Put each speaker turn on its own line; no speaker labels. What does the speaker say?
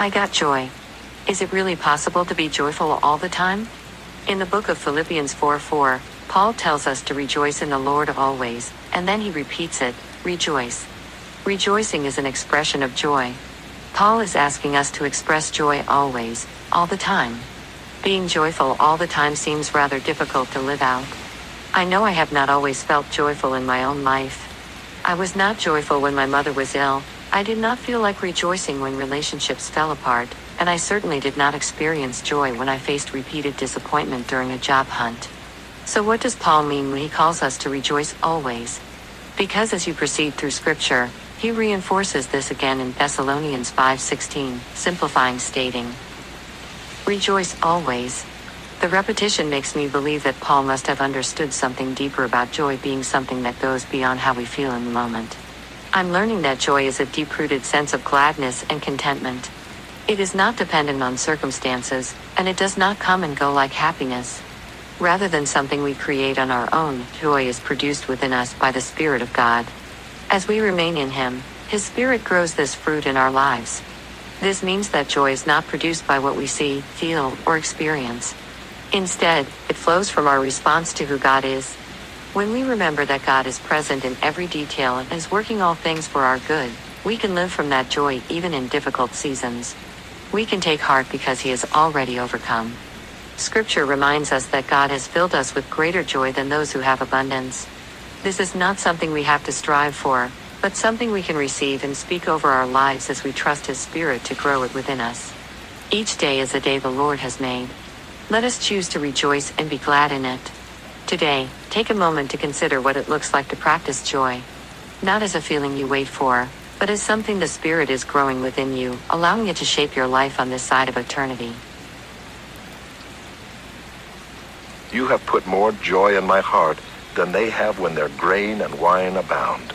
I got joy. Is it really possible to be joyful all the time? In the book of Philippians 4:4, Paul tells us to rejoice in the Lord always, and then he repeats it, rejoice. Rejoicing is an expression of joy. Paul is asking us to express joy always, all the time. Being joyful all the time seems rather difficult to live out. I know I have not always felt joyful in my own life. I was not joyful when my mother was ill. I did not feel like rejoicing when relationships fell apart, and I certainly did not experience joy when I faced repeated disappointment during a job hunt. So what does Paul mean when he calls us to rejoice always? Because as you proceed through Scripture, he reinforces this again in Thessalonians 5:16, simplifying stating, rejoice always. The repetition makes me believe that Paul must have understood something deeper about joy being something that goes beyond how we feel in the moment. I'm learning that joy is a deep-rooted sense of gladness and contentment. It is not dependent on circumstances, and it does not come and go like happiness. Rather than something we create on our own, joy is produced within us by the Spirit of God. As we remain in Him, His Spirit grows this fruit in our lives. This means that joy is not produced by what we see, feel, or experience. Instead, it flows from our response to who God is. When we remember that God is present in every detail and is working all things for our good, we can live from that joy even in difficult seasons. We can take heart because He has already overcome. Scripture reminds us that God has filled us with greater joy than those who have abundance. This is not something we have to strive for, but something we can receive and speak over our lives as we trust His Spirit to grow it within us. Each day is a day the Lord has made. Let us choose to rejoice and be glad in it. Today, take a moment to consider what it looks like to practice joy. Not as a feeling you wait for, but as something the Spirit is growing within you, allowing it to shape your life on this side of eternity.
You have put more joy in my heart than they have when their grain and wine abound.